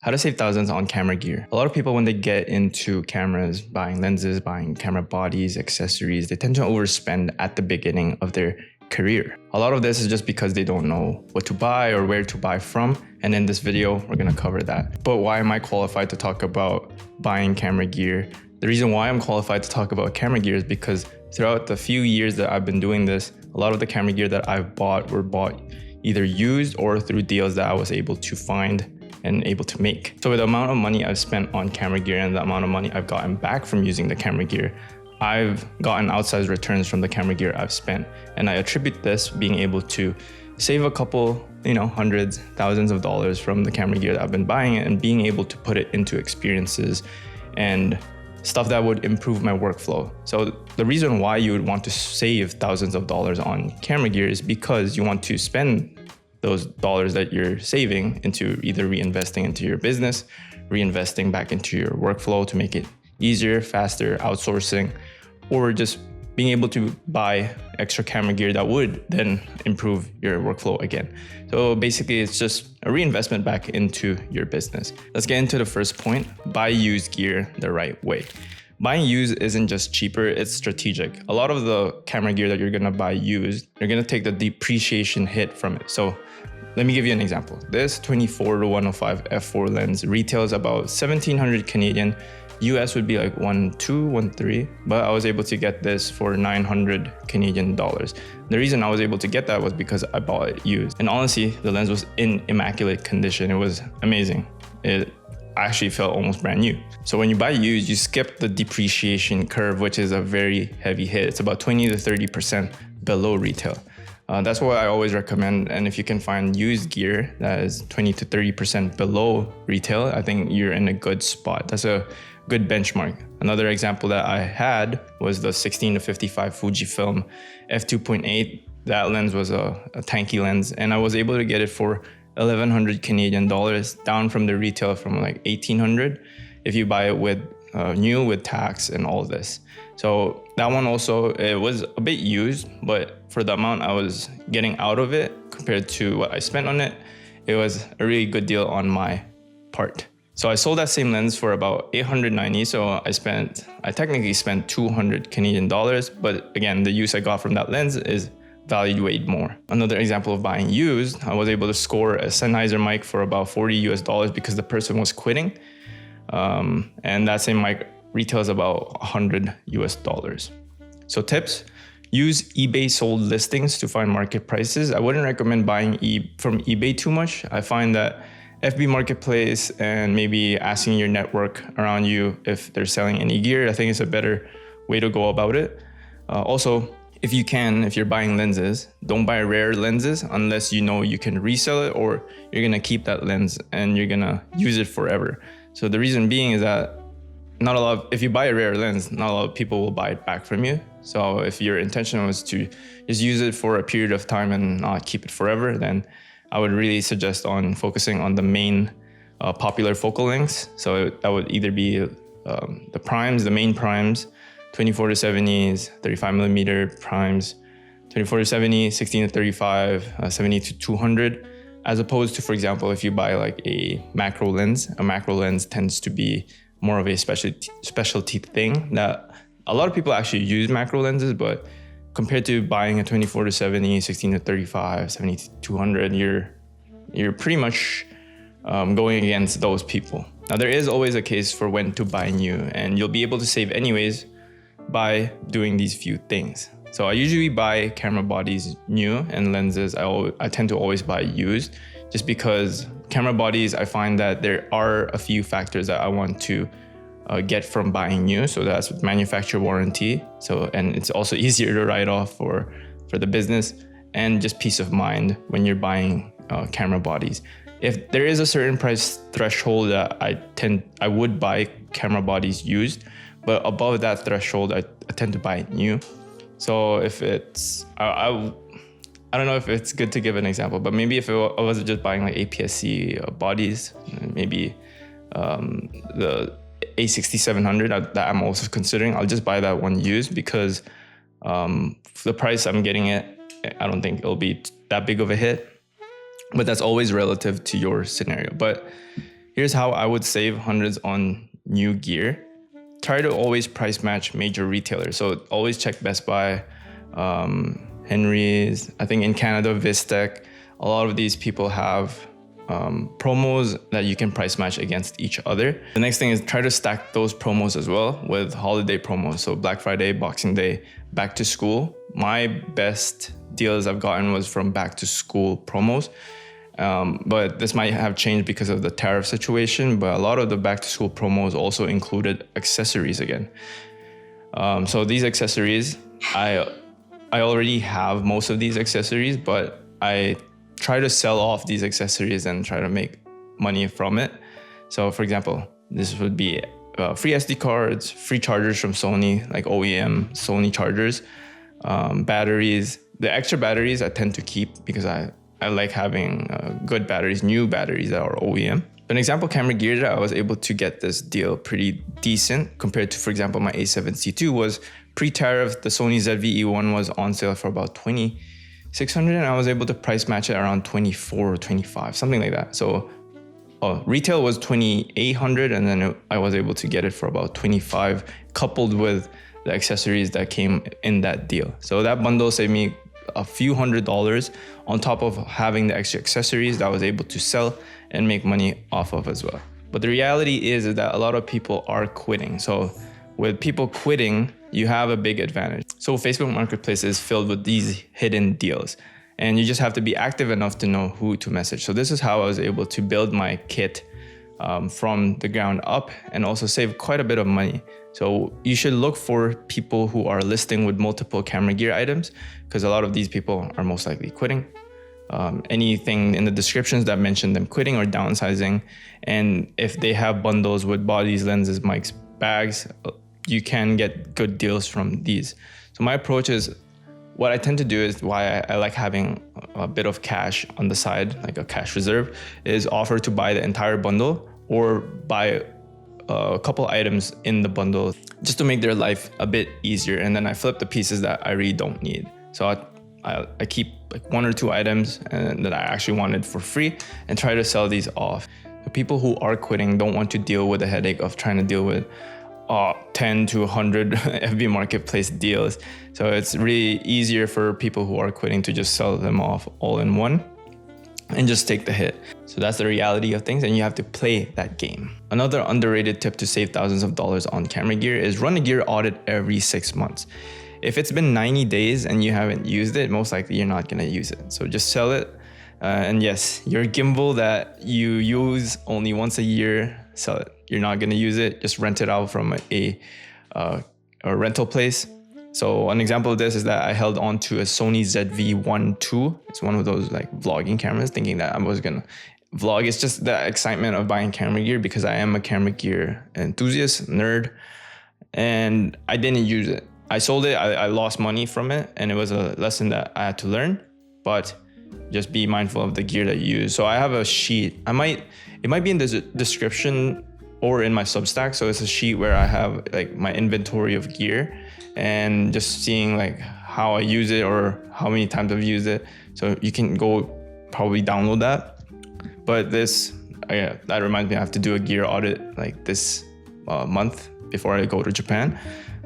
How to save thousands on camera gear. A lot of people, when they get into cameras, buying lenses, buying camera bodies, accessories, they tend to overspend at the beginning of their career. A lot of this is just because they don't know what to buy or where to buy from. And in this video, we're going to cover that. But why am I qualified to talk about buying camera gear? The reason why I'm qualified to talk about camera gear is because throughout the few years that I've been doing this, a lot of the camera gear that I've bought were bought either used or through deals that I was able to find and able to make. So with the amount of money I've spent on camera gear and the amount of money I've gotten back from using the camera gear, I've gotten outsized returns from the camera gear I've spent. And I attribute this being able to save a couple, hundreds, thousands of dollars from the camera gear that I've been buying and being able to put it into experiences and stuff that would improve my workflow. So the reason why you would want to save thousands of dollars on camera gear is because you want to spend those dollars that you're saving into either reinvesting into your business, reinvesting back into your workflow to make it easier, faster, outsourcing, or just being able to buy extra camera gear that would then improve your workflow again. So basically it's just a reinvestment back into your business. Let's get into the first point, buy used gear the right way. Buying used isn't just cheaper, it's strategic. A lot of the camera gear that you're gonna buy used, you're gonna take the depreciation hit from it. So let me give you an example. This 24-105 f4 lens retails about 1,700 Canadian. US would be like 1.2, 1.3, but I was able to get this for 900 Canadian dollars. The reason I was able to get that was because I bought it used. And honestly, the lens was in immaculate condition. It was amazing. It actually felt almost brand new. So when you buy used, you skip the depreciation curve, which is a very heavy hit. It's about 20 to 30% below retail. That's what I always recommend. And if you can find used gear that is 20 to 30% below retail, I think you're in a good spot. That's a good benchmark. Another example that I had was the 16 to 55 Fujifilm f2.8. That lens was a tanky lens, and I was able to get it for 1,100 Canadian dollars, down from the retail from like 1,800 if you buy it with new with tax and all this. So that one also, it was a bit used, but for the amount I was getting out of it compared to what I spent on it, it was a really good deal on my part. So I sold that same lens for about 890. So I technically spent 200 Canadian dollars, but again, the use I got from that lens is valued way more. Another example of buying used, I was able to score a Sennheiser mic for about $40 because the person was quitting. And that same mic retails about $100. So tips, use eBay sold listings to find market prices. I wouldn't recommend buying from eBay too much. I find that FB Marketplace and maybe asking your network around you if they're selling any gear, I think it's a better way to go about it. Also, if you're buying lenses, don't buy rare lenses unless you know you can resell it or you're gonna keep that lens and you're gonna use it forever. So the reason being is that if you buy a rare lens, not a lot of people will buy it back from you. So if your intention was to just use it for a period of time and not keep it forever, then I would really suggest on focusing on the main popular focal lengths. So that would either be the main primes, 24 to 70s, 35 millimeter primes, 24 to 70, 16 to 35, 70 to 200, as opposed to, for example, if you buy like a macro lens tends to be more of a specialty thing that a lot of people actually use macro lenses, but compared to buying a 24 to 70, 16 to 35, 70 to 200, you're pretty much going against those people. Now, there is always a case for when to buy new, and you'll be able to save anyways by doing these few things. So I usually buy camera bodies new, and lenses I tend to always buy used, just because camera bodies, I find that there are a few factors that I want to get from buying new. So that's with manufacturer warranty. And it's also easier to write off for the business, and just peace of mind when you're buying camera bodies. If there is a certain price threshold that I would buy camera bodies used, but above that threshold, I tend to buy it new. So if it's, I don't know if it's good to give an example, but maybe if I was just buying like APS-C bodies, maybe the A6700 that I'm also considering, I'll just buy that one used because for the price I'm getting it, I don't think it'll be that big of a hit. But that's always relative to your scenario. But Here's how I would save hundreds on new gear. Try to always price match major retailers. So always check Best Buy, Henry's. I think in Canada, Vistec. A lot of these people have promos that you can price match against each other. The next thing is try to stack those promos as well with holiday promos. So Black Friday, Boxing Day, back to school. My best deals I've gotten was from back to school promos. But this might have changed because of the tariff situation, but a lot of the back to school promos also included accessories again. So these accessories, I already have most of these accessories, but I try to sell off these accessories and try to make money from it. So for example, this would be free SD cards, free chargers from Sony, like OEM Sony chargers, batteries. The extra batteries I tend to keep because I like having good batteries, new batteries that are OEM. An example camera gear that I was able to get this deal pretty decent compared to, for example, my A7C II was pre-tariff. The Sony ZV-E1 was on sale for about $2,600 and I was able to price match it around 24 or 25, something like that. So retail was 2,800 and then I was able to get it for about 25 coupled with the accessories that came in that deal. So that bundle saved me a few $100s on top of having the extra accessories that I was able to sell and make money off of as well. But the reality is that a lot of people are quitting. So with people quitting, you have a big advantage. So Facebook Marketplace is filled with these hidden deals and you just have to be active enough to know who to message. So this is how I was able to build my kit from the ground up and also save quite a bit of money. So you should look for people who are listing with multiple camera gear items because a lot of these people are most likely quitting. Anything in the descriptions that mention them quitting or downsizing. And if they have bundles with bodies, lenses, mics, bags, you can get good deals from these. So my approach is, what I tend to do is why I like having a bit of cash on the side, like a cash reserve, is offer to buy the entire bundle or buy a couple items in the bundle just to make their life a bit easier. And then I flip the pieces that I really don't need. So I keep like 1 or 2 items and that I actually wanted for free and try to sell these off. The people who are quitting don't want to deal with the headache of trying to deal with 10 to 100 FB Marketplace deals. So it's really easier for people who are quitting to just sell them off all in one and just take the hit. So that's the reality of things and you have to play that game. Another underrated tip to save thousands of dollars on camera gear is run a gear audit every 6 months. If it's been 90 days and you haven't used it, most likely you're not gonna use it. So just sell it. And yes, your gimbal that you use only once a year, sell it. You're not gonna use it, just rent it out from a rental place. So an example of this is that I held on to a Sony ZV-1 II. It's one of those like vlogging cameras, thinking that I was gonna vlog. It's just the excitement of buying camera gear because I am a camera gear enthusiast, nerd, and I didn't use it. I sold it, I lost money from it, and it was a lesson that I had to learn, but just be mindful of the gear that you use. So I have a sheet. It might be in the description or in my Substack. So it's a sheet where I have like my inventory of gear and just seeing like how I use it or how many times I've used it. So you can go probably download that. But that reminds me, I have to do a gear audit like this month before I go to Japan.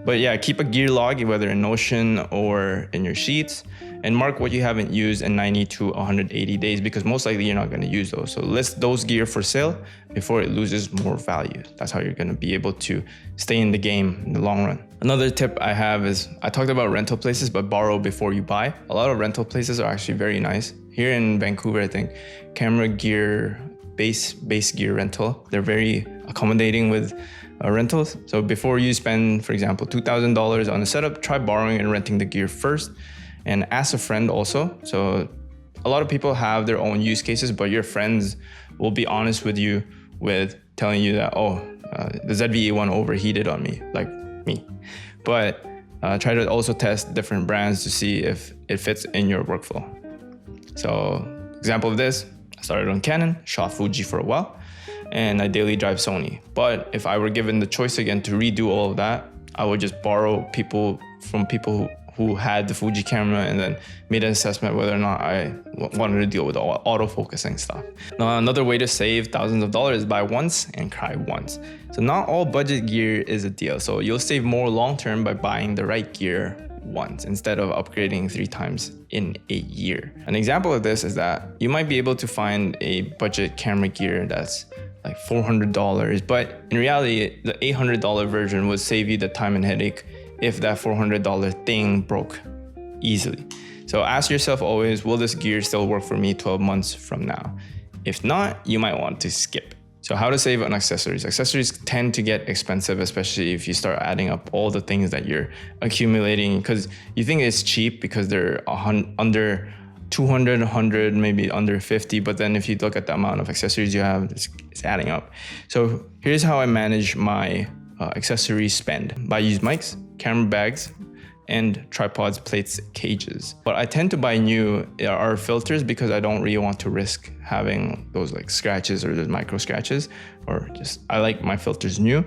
But yeah, keep a gear log, whether in Notion or in your sheets, and mark what you haven't used in 90 to 180 days because most likely you're not going to use those. So list those gear for sale before it loses more value. That's how you're going to be able to stay in the game in the long run. Another tip I have is, I talked about rental places, but borrow before you buy. A lot of rental places are actually very nice. Here in Vancouver, I think camera gear, base gear rental, they're very accommodating with rentals. So before you spend, for example, $2,000 on a setup, try borrowing and renting the gear first and ask a friend also. So a lot of people have their own use cases, but your friends will be honest with you with telling you that, the ZV-E1 overheated on me, like me. But try to also test different brands to see if it fits in your workflow. So example of this, I started on Canon, shot Fuji for a while, and I daily drive Sony. But if I were given the choice again to redo all of that, I would just borrow from people who had the Fuji camera and then made an assessment whether or not I wanted to deal with all autofocusing stuff. Now, another way to save thousands of dollars is buy once and cry once. So not all budget gear is a deal. So you'll save more long-term by buying the right gear once instead of upgrading 3 times in a year. An example of this is that you might be able to find a budget camera gear that's like $400, but in reality, the $800 version would save you the time and headache if that $400 thing broke easily. So ask yourself always, will this gear still work for me 12 months from now? If not, you might want to skip. So how to save on accessories? Accessories tend to get expensive, especially if you start adding up all the things that you're accumulating, because you think it's cheap because they're under 200, 100, maybe under 50. But then if you look at the amount of accessories you have, it's adding up. So here's how I manage my accessory spend. I use mics, camera bags, and tripods, plates, cages. What I tend to buy new are filters because I don't really want to risk having those like scratches or those micro scratches, or just I like my filters new.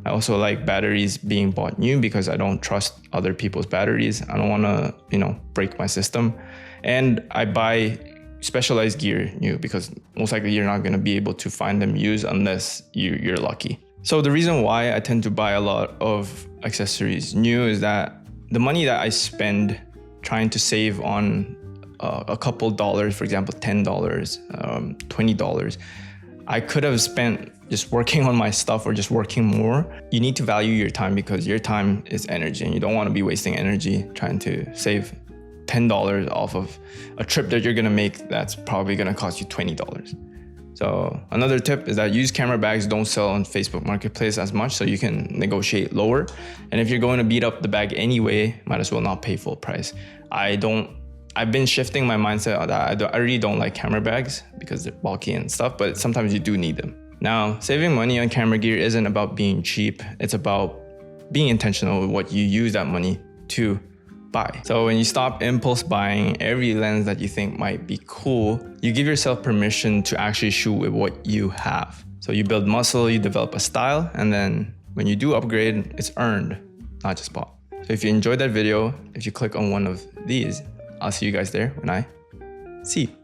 I also like batteries being bought new because I don't trust other people's batteries. I don't want to, break my system. And I buy specialized gear new because most likely you're not going to be able to find them used unless you're lucky. So the reason why I tend to buy a lot of accessories new is that the money that I spend trying to save on a couple dollars, for example, $10, $20, I could have spent just working on my stuff or just working more. You need to value your time because your time is energy and you don't want to be wasting energy trying to save $10 off of a trip that you're going to make that's probably going to cost you $20. So another tip is that used camera bags don't sell on Facebook Marketplace as much, so you can negotiate lower. And if you're going to beat up the bag anyway, might as well not pay full price. I've been shifting my mindset that I really don't like camera bags because they're bulky and stuff, but sometimes you do need them. Now, saving money on camera gear isn't about being cheap. It's about being intentional with what you use that money to buy. So when you stop impulse buying every lens that you think might be cool, you give yourself permission to actually shoot with what you have. So you build muscle, you develop a style, and then when you do upgrade, it's earned, not just bought. So if you enjoyed that video, if you click on one of these, I'll see you guys there when I see you.